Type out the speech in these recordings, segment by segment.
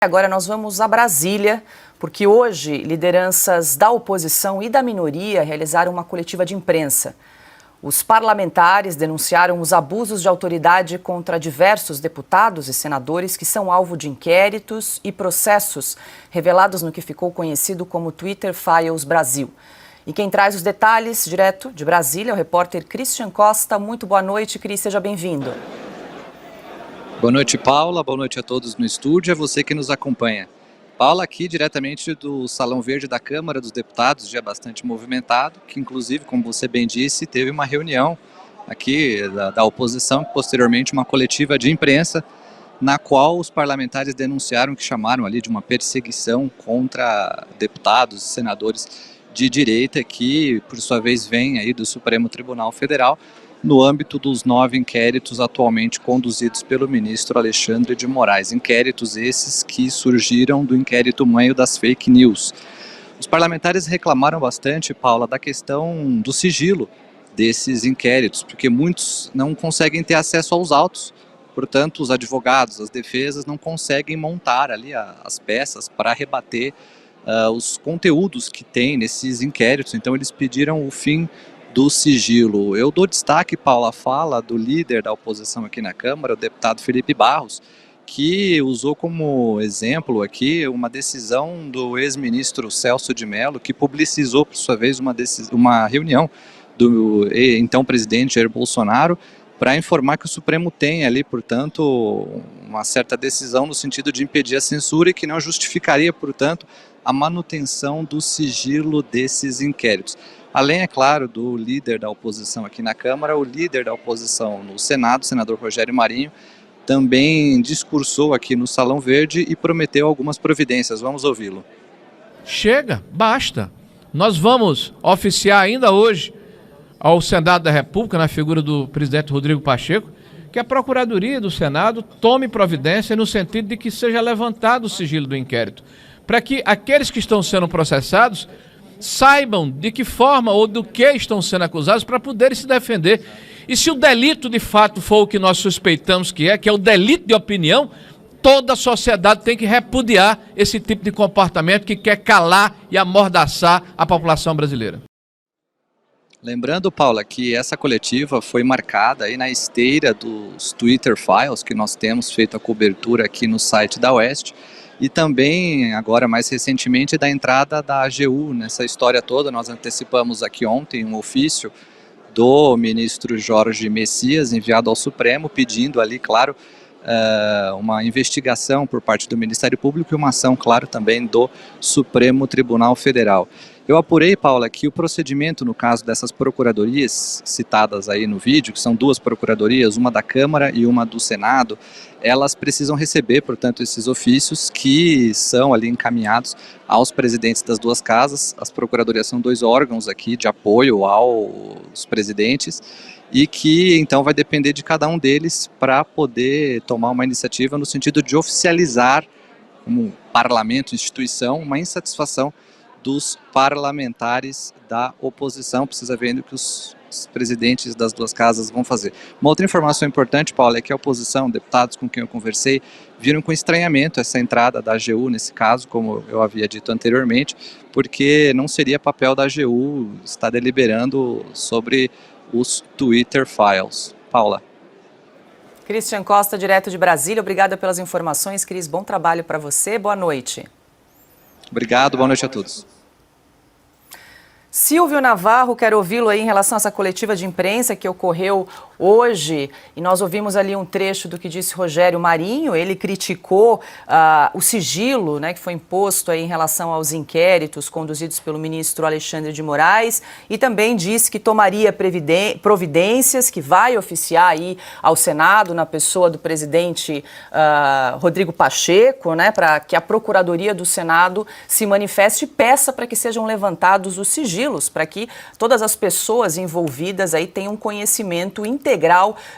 Agora nós vamos a Brasília, porque hoje lideranças da oposição e da minoria realizaram uma coletiva de imprensa. Os parlamentares denunciaram os abusos de autoridade contra diversos deputados e senadores que são alvo de inquéritos e processos revelados no que ficou conhecido como Twitter Files Brasil. E quem traz os detalhes direto de Brasília é o repórter Christian Costa. Muito boa noite, Cris, seja bem-vindo. Boa noite, Paula. Boa noite a todos no estúdio e a você que nos acompanha. Paula aqui diretamente do Salão Verde da Câmara dos Deputados, dia bastante movimentado, que inclusive, como você bem disse, teve uma reunião aqui da oposição, posteriormente uma coletiva de imprensa, na qual os parlamentares denunciaram que chamaram ali de uma perseguição contra deputados e senadores de direita que, por sua vez, vêm aí do Supremo Tribunal Federal, no âmbito dos 9 inquéritos atualmente conduzidos pelo ministro Alexandre de Moraes. Inquéritos esses que surgiram do inquérito mãe das fake news. Os parlamentares reclamaram bastante, Paula, da questão do sigilo desses inquéritos, porque muitos não conseguem ter acesso aos autos, portanto os advogados, as defesas não conseguem montar ali as peças para rebater os conteúdos que tem nesses inquéritos. Então eles pediram o fim do sigilo. Eu dou destaque, Paula, à fala do líder da oposição aqui na Câmara, o deputado Felipe Barros, que usou como exemplo aqui uma decisão do ex-ministro Celso de Mello, que publicizou, por sua vez, uma reunião do então presidente Jair Bolsonaro, para informar que o Supremo tem ali, portanto, uma certa decisão no sentido de impedir a censura e que não justificaria, portanto, a manutenção do sigilo desses inquéritos. Além, é claro, do líder da oposição aqui na Câmara, o líder da oposição no Senado, o senador Rogério Marinho, também discursou aqui no Salão Verde e prometeu algumas providências. Vamos ouvi-lo. Chega, basta. Nós vamos oficiar ainda hoje ao Senado da República, na figura do presidente Rodrigo Pacheco, que a Procuradoria do Senado tome providência no sentido de que seja levantado o sigilo do inquérito, para que aqueles que estão sendo processados saibam de que forma ou do que estão sendo acusados para poderem se defender. E se o delito de fato for o que nós suspeitamos que é o delito de opinião, toda a sociedade tem que repudiar esse tipo de comportamento que quer calar e amordaçar a população brasileira. Lembrando, Paula, que essa coletiva foi marcada aí na esteira dos Twitter Files, que nós temos feito a cobertura aqui no site da Oeste, e também, agora mais recentemente, da entrada da AGU nessa história toda. Nós antecipamos aqui ontem um ofício do ministro Jorge Messias, enviado ao Supremo, pedindo ali, claro, uma investigação por parte do Ministério Público e uma ação, claro, também do Supremo Tribunal Federal. Eu apurei, Paula, que o procedimento no caso dessas procuradorias citadas aí no vídeo, que são 2 procuradorias, uma da Câmara e uma do Senado, elas precisam receber, portanto, esses ofícios que são ali encaminhados aos presidentes das 2 casas. As procuradorias são 2 órgãos aqui de apoio aos presidentes e que então vai depender de cada um deles para poder tomar uma iniciativa no sentido de oficializar, como parlamento, instituição, uma insatisfação dos parlamentares da oposição. Precisa ver o que os presidentes das 2 casas vão fazer. Uma outra informação importante, Paulo, é que a oposição, deputados com quem eu conversei, viram com estranhamento essa entrada da AGU nesse caso, como eu havia dito anteriormente, porque não seria papel da AGU estar deliberando sobre os Twitter Files. Paula. Christian Costa, direto de Brasília. Obrigada pelas informações, Cris. Bom trabalho para você. Boa noite. Obrigado, boa noite a todos. Silvio Navarro, quero ouvi-lo aí em relação a essa coletiva de imprensa que ocorreu hoje, e nós ouvimos ali um trecho do que disse Rogério Marinho. Ele criticou o sigilo, né, que foi imposto aí em relação aos inquéritos conduzidos pelo ministro Alexandre de Moraes, e também disse que tomaria providências, que vai oficiar aí ao Senado, na pessoa do presidente Rodrigo Pacheco, né, para que a Procuradoria do Senado se manifeste e peça para que sejam levantados os sigilos, para que todas as pessoas envolvidas aí tenham conhecimento integral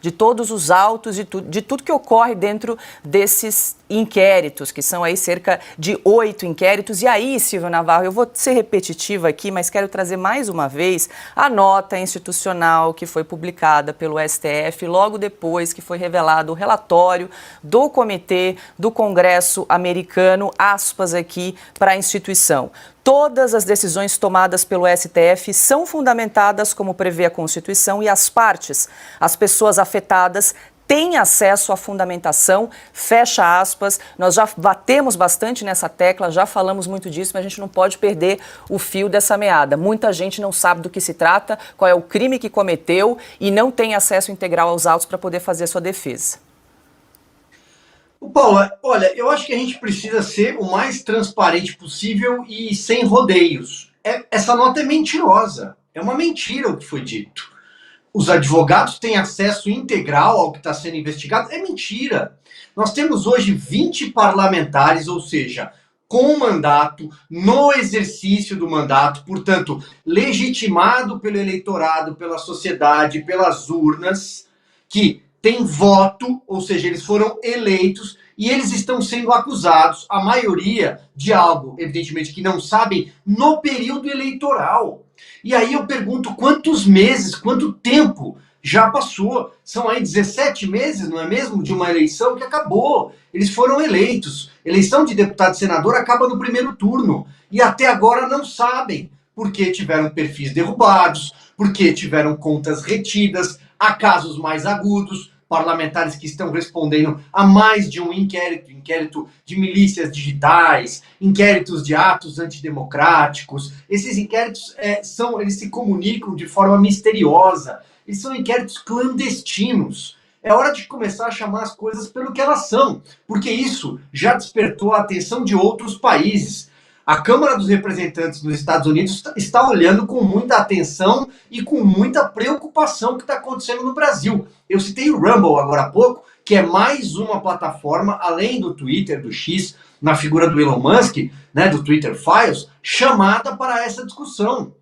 de todos os autos, de tudo que ocorre dentro desses inquéritos, que são aí cerca de 8 inquéritos. E aí, Silvio Navarro, eu vou ser repetitiva aqui, mas quero trazer mais uma vez a nota institucional que foi publicada pelo STF logo depois que foi revelado o relatório do Comitê do Congresso americano, aspas aqui para a instituição. Todas as decisões tomadas pelo STF são fundamentadas como prevê a Constituição e as partes, as pessoas afetadas, têm acesso à fundamentação, fecha aspas. Nós já batemos bastante nessa tecla, já falamos muito disso, mas a gente não pode perder o fio dessa meada. Muita gente não sabe do que se trata, qual é o crime que cometeu e não tem acesso integral aos autos para poder fazer sua defesa. Paula, olha, eu acho que a gente precisa ser o mais transparente possível e sem rodeios. Essa nota é mentirosa, é uma mentira o que foi dito. Os advogados têm acesso integral ao que está sendo investigado. É mentira. Nós temos hoje 20 parlamentares, ou seja, com mandato, no exercício do mandato, portanto, legitimado pelo eleitorado, pela sociedade, pelas urnas, que têm voto, ou seja, eles foram eleitos e eles estão sendo acusados, a maioria, de algo, evidentemente, que não sabem, no período eleitoral. E aí eu pergunto quantos meses, quanto tempo já passou? São aí 17 meses, não é mesmo, de uma eleição que acabou. Eles foram eleitos. Eleição de deputado e senador acaba no primeiro turno. E até agora não sabem porque tiveram perfis derrubados, porque tiveram contas retidas, há casos mais agudos, parlamentares que estão respondendo a mais de um inquérito de milícias digitais, inquéritos de atos antidemocráticos. Esses inquéritos eles se comunicam de forma misteriosa, eles são inquéritos clandestinos. É hora de começar a chamar as coisas pelo que elas são, porque isso já despertou a atenção de outros países. A Câmara dos Representantes dos Estados Unidos está olhando com muita atenção e com muita preocupação o que está acontecendo no Brasil. Eu citei o Rumble agora há pouco, que é mais uma plataforma, além do Twitter, do X, na figura do Elon Musk, né, do Twitter Files, chamada para essa discussão.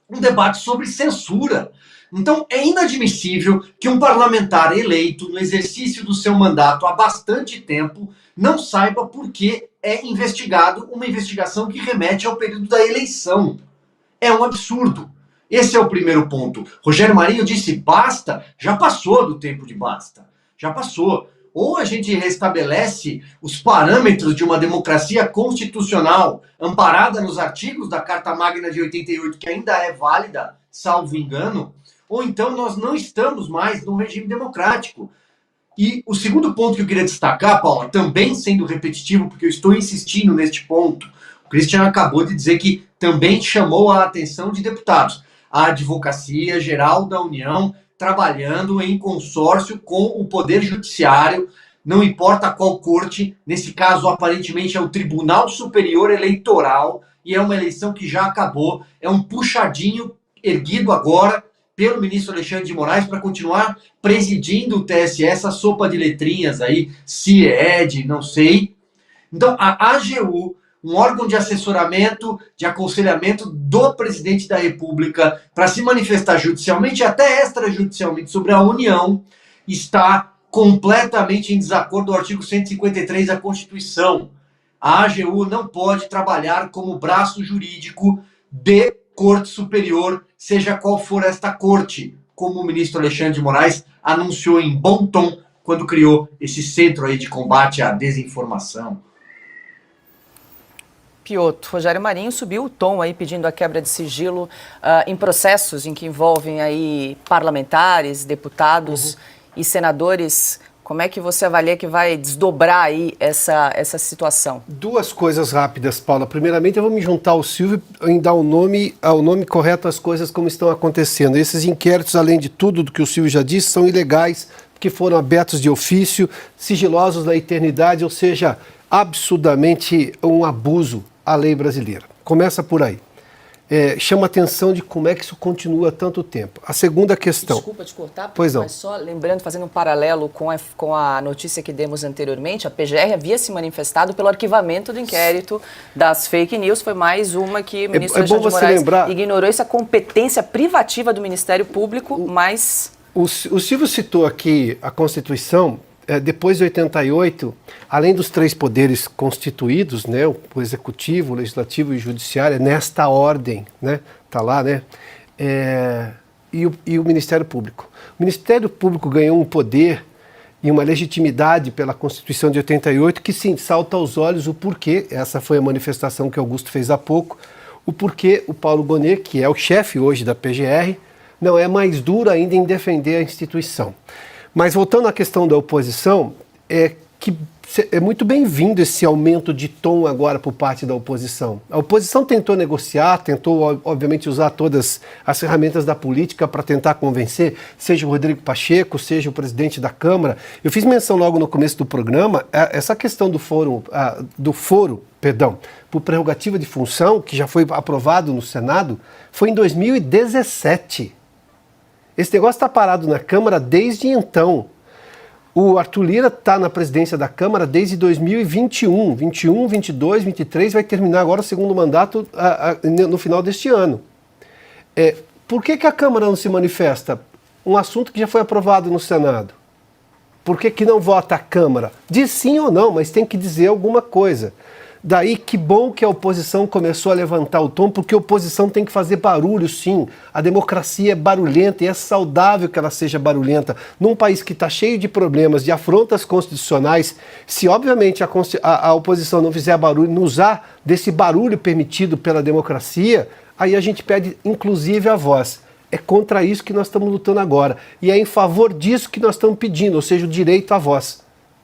Um debate sobre censura. Então, é inadmissível que um parlamentar eleito no exercício do seu mandato há bastante tempo não saiba por que é investigado uma investigação que remete ao período da eleição. É um absurdo. Esse é o primeiro ponto. Rogério Marinho disse basta, já passou do tempo de basta. Já passou. Ou a gente restabelece os parâmetros de uma democracia constitucional amparada nos artigos da Carta Magna de 88, que ainda é válida, salvo engano, ou então nós não estamos mais num regime democrático. E o segundo ponto que eu queria destacar, Paula, também sendo repetitivo, porque eu estou insistindo neste ponto, o Christian acabou de dizer que também chamou a atenção de deputados. A Advocacia Geral da União trabalhando em consórcio com o Poder Judiciário, não importa qual corte, nesse caso aparentemente é o Tribunal Superior Eleitoral, e é uma eleição que já acabou, é um puxadinho erguido agora pelo ministro Alexandre de Moraes para continuar presidindo o TSE, essa sopa de letrinhas aí, CIED, não sei. Então, a AGU, um órgão de assessoramento, de aconselhamento do presidente da República para se manifestar judicialmente e até extrajudicialmente sobre a União, está completamente em desacordo com o artigo 153 da Constituição. A AGU não pode trabalhar como braço jurídico de Corte Superior, seja qual for esta corte, como o ministro Alexandre de Moraes anunciou em bom tom quando criou esse centro aí de combate à desinformação. Piotr, Rogério Marinho subiu o tom aí pedindo a quebra de sigilo em processos em que envolvem aí parlamentares, deputados e senadores. Como é que você avalia que vai desdobrar aí essa situação? Duas coisas rápidas, Paula. Primeiramente, eu vou me juntar ao Silvio em dar o nome correto às coisas como estão acontecendo. Esses inquéritos, além de tudo do que o Silvio já disse, são ilegais, porque foram abertos de ofício, sigilosos na eternidade, ou seja, absurdamente um abuso à lei brasileira. Começa por aí. Chama a atenção de como é que isso continua há tanto tempo. A segunda questão... Desculpa te cortar, pois não. Mas só lembrando, fazendo um paralelo com a notícia que demos anteriormente, a PGR havia se manifestado pelo arquivamento do inquérito das fake news, foi mais uma que o ministro Alexandre de Moraes ignorou essa competência privativa do Ministério Público, mas... O Silvio citou aqui a Constituição, depois de 88, além dos 3 poderes constituídos, né, o executivo, o legislativo e o judiciário, é nesta ordem, né, tá lá, né, e o Ministério Público. O Ministério Público ganhou um poder e uma legitimidade pela Constituição de 88 que, sim, salta aos olhos o porquê, essa foi a manifestação que Augusto fez há pouco, o porquê o Paulo Gonet, que é o chefe hoje da PGR, não é mais duro ainda em defender a instituição. Mas voltando à questão da oposição, que é muito bem-vindo esse aumento de tom agora por parte da oposição. A oposição tentou negociar, tentou, obviamente, usar todas as ferramentas da política para tentar convencer, seja o Rodrigo Pacheco, seja o presidente da Câmara. Eu fiz menção logo no começo do programa, essa questão do foro, por prerrogativa de função, que já foi aprovado no Senado, foi em 2017. Esse negócio está parado na Câmara desde então. O Arthur Lira está na presidência da Câmara desde 2021. 21, 22, 23, vai terminar agora o segundo mandato no final deste ano. Por que a Câmara não se manifesta? Um assunto que já foi aprovado no Senado. Por que não vota a Câmara? Diz sim ou não, mas tem que dizer alguma coisa. Daí que bom que a oposição começou a levantar o tom, porque a oposição tem que fazer barulho, sim. A democracia é barulhenta e é saudável que ela seja barulhenta. Num país que está cheio de problemas, de afrontas constitucionais, se obviamente a oposição não fizer barulho, não usar desse barulho permitido pela democracia, aí a gente pede inclusive a voz. É contra isso que nós estamos lutando agora. E é em favor disso que nós estamos pedindo, ou seja, o direito à voz.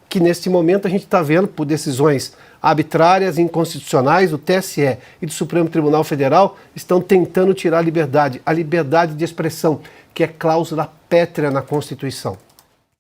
Que neste momento a gente está vendo por decisões arbitrárias e inconstitucionais, o TSE e do Supremo Tribunal Federal estão tentando tirar a liberdade de expressão, que é cláusula pétrea na Constituição.